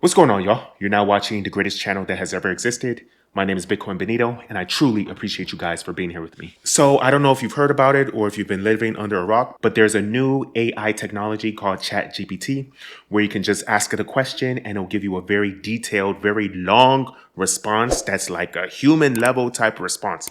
What's going on, y'all? You're now watching the greatest channel that has ever existed. My name is 𝘰𝘯𝘰𝘮𝘰, and I truly appreciate you guys for being here with me. So I don't know if you've heard about it or if you've been living under a rock, but there's a new AI technology called ChatGPT where you can just ask it a question and it'll give you a very detailed, very long response that's like a human level type response.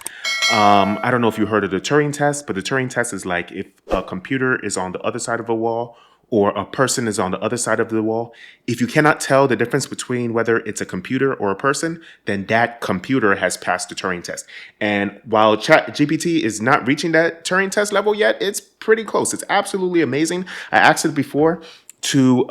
I don't know if you heard of the Turing test, but the Turing test is like if a computer is on the other side of a wall or a person is on the other side of the wall, if you cannot tell the difference between whether it's a computer or a person, then that computer has passed the Turing test. And while ChatGPT is not reaching that Turing test level yet, it's pretty close. It's absolutely amazing. I asked it before to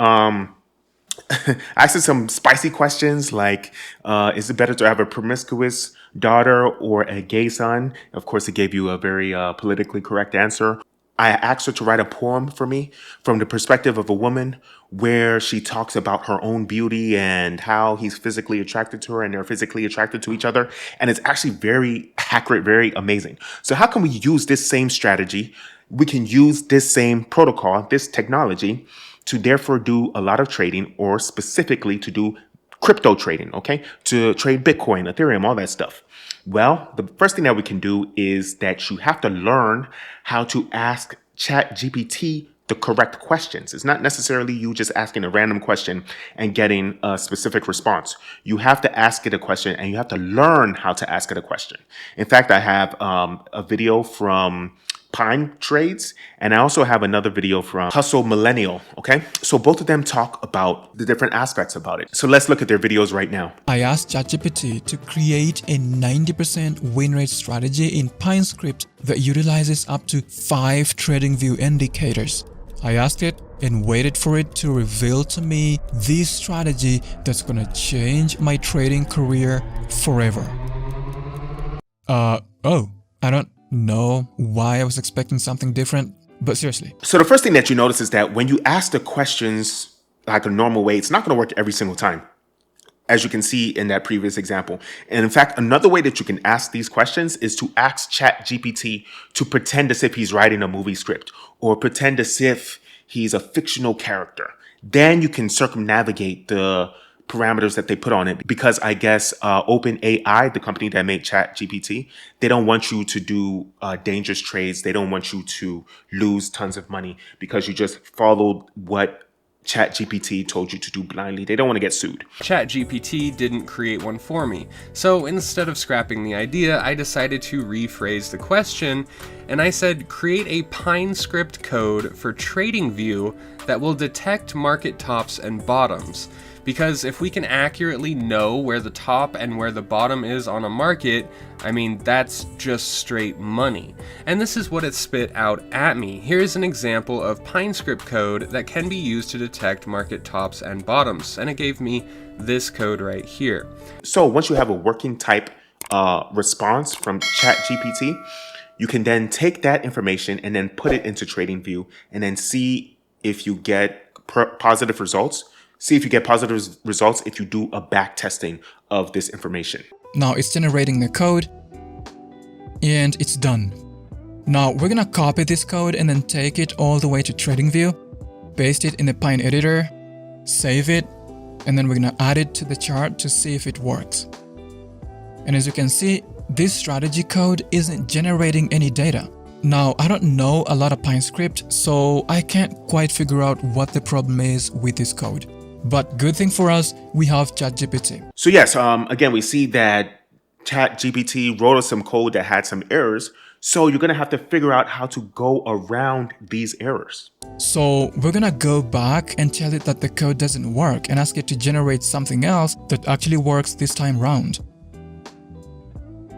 ask it some spicy questions like, is it better to have a promiscuous daughter or a gay son? Of course, it gave you a very politically correct answer. I asked her to write a poem for me from the perspective of a woman where she talks about her own beauty and how he's physically attracted to her and they're physically attracted to each other. And it's actually very accurate, very amazing. So how can we use this same strategy? We can use this same protocol, this technology, to therefore do a lot of trading, or specifically to do crypto trading, okay? To trade Bitcoin, Ethereum, all that stuff. Well, the first thing that we can do is that you have to learn how to ask ChatGPT the correct questions. It's not necessarily you just asking a random question and getting a specific response. You have to ask it a question and you have to learn how to ask it a question. In fact, I have a video from Pine Trades, and I also have another video from 𝘕𝘰𝘯𝘕𝘰𝘮𝘰, okay? So both of them talk about the different aspects about it. So let's look at their videos right now. I asked ChatGPT to create a 90% win rate strategy in PineScript that utilizes up to 5 TradingView indicators. I asked it and waited for it to reveal to me this strategy that's gonna change my trading career forever. I don't know why I was expecting something different, but seriously. So the first thing that you notice is that when you ask the questions like a normal way, it's not going to work every single time, as you can see in that previous example. And in fact, another way that you can ask these questions is to ask ChatGPT to pretend as if he's writing a movie script or pretend as if he's a fictional character. Then you can circumnavigate the parameters that they put on it, because I guess OpenAI, the company that made ChatGPT, they don't want you to do dangerous trades. They don't want you to lose tons of money because you just followed what ChatGPT told you to do blindly. They don't want to get sued. ChatGPT didn't create one for me, so instead of scrapping the idea, I decided to rephrase the question, and I said, create a PineScript code for TradingView that will detect market tops and bottoms. Because if we can accurately know where the top and where the bottom is on a market, I mean, that's just straight money. And this is what it spit out at me. Here's an example of PineScript code that can be used to detect market tops and bottoms. And it gave me this code right here. So once you have a working type response from ChatGPT, you can then take that information and then put it into TradingView and then see if you get positive results. See if you get positive results if you do a back testing of this information. Now it's generating the code and it's done. Now we're gonna copy this code and then take it all the way to TradingView, paste it in the Pine editor, save it, and then we're gonna add it to the chart to see if it works. And as you can see, this strategy code isn't generating any data. Now, I don't know a lot of PineScript, so I can't quite figure out what the problem is with this code. But good thing for us, we have ChatGPT. So yes, again, we see that ChatGPT wrote us some code that had some errors. So you're going to have to figure out how to go around these errors. So we're going to go back and tell it that the code doesn't work and ask it to generate something else that actually works this time round.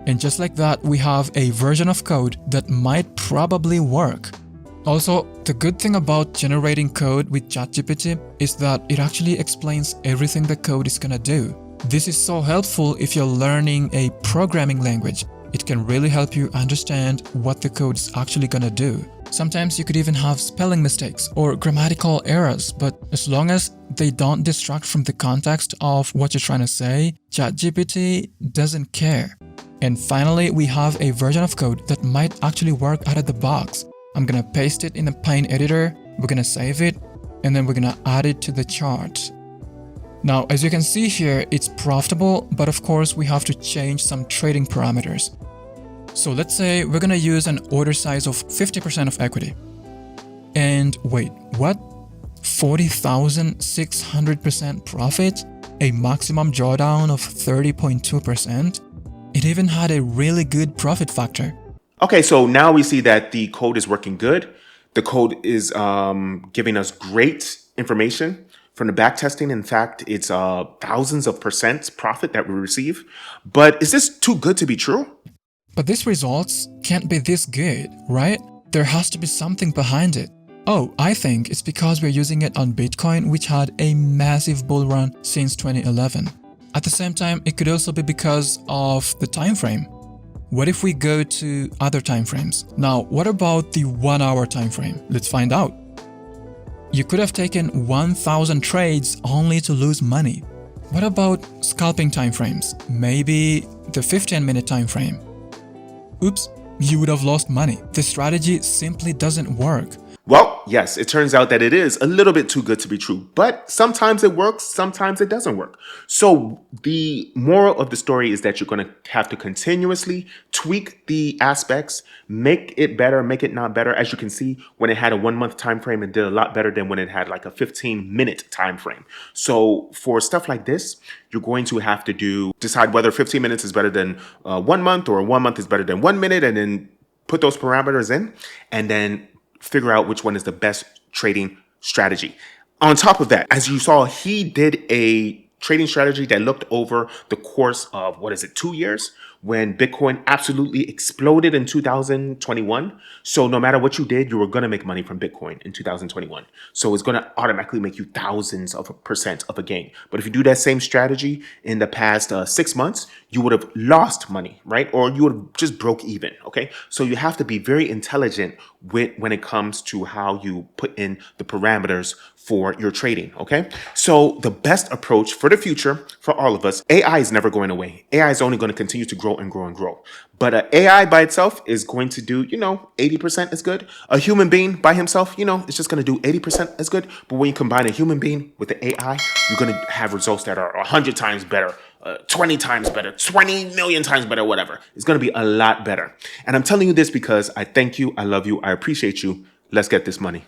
And just like that, we have a version of code that might probably work. Also, the good thing about generating code with ChatGPT is that it actually explains everything the code is gonna do. This is so helpful if you're learning a programming language. It can really help you understand what the code is actually gonna do. Sometimes you could even have spelling mistakes or grammatical errors, but as long as they don't distract from the context of what you're trying to say, ChatGPT doesn't care. And finally, we have a version of code that might actually work out of the box. I'm gonna paste it in the Pine editor, we're gonna save it, and then we're gonna add it to the chart. Now, as you can see here, it's profitable, but of course we have to change some trading parameters. So let's say we're gonna use an order size of 50% of equity. And wait, what? 40,600% profit? A maximum drawdown of 30.2%? It even had a really good profit factor. Okay, so now we see that the code is working good. The code is giving us great information from the back testing. In fact, it's thousands of percent profit that we receive. But is this too good to be true? But these results can't be this good, right? There has to be something behind it. Oh, I think it's because we're using it on Bitcoin, which had a massive bull run since 2011. At the same time, it could also be because of the time frame. What if we go to other time frames? Now, what about the 1 hour time frame? Let's find out. You could have taken 1,000 trades only to lose money. What about scalping time frames? Maybe the 15-minute time frame. Oops, you would have lost money. The strategy simply doesn't work. Well, yes, it turns out that it is a little bit too good to be true, but sometimes it works, sometimes it doesn't work. So the moral of the story is that you're going to have to continuously tweak the aspects, make it better, make it not better. As you can see, when it had a 1 month time frame, it did a lot better than when it had like a 15-minute time frame. So for stuff like this, you're going to have to decide whether 15 minutes is better than 1 month or 1 month is better than 1 minute, and then put those parameters in and then figure out which one is the best trading strategy. On top of that, as you saw, he did a trading strategy that looked over the course of, 2 years, when Bitcoin absolutely exploded in 2021. So no matter what you did, you were going to make money from Bitcoin in 2021. So it's going to automatically make you thousands of percent of a gain. But if you do that same strategy in the past 6 months, you would have lost money, right? Or you would have just broke even, okay? So you have to be very intelligent when it comes to how you put in the parameters for your trading, okay? So the best approach for the future for all of us, AI is never going away. AI is only going to continue to grow and grow and grow. But AI by itself is going to do, 80% as good. A human being by himself, it's just going to do 80% as good. But when you combine a human being with the AI, you're going to have results that are 100 times better, 20 times better, 20 million times better, whatever. It's going to be a lot better. And I'm telling you this because I thank you, I love you, I appreciate you. Let's get this money.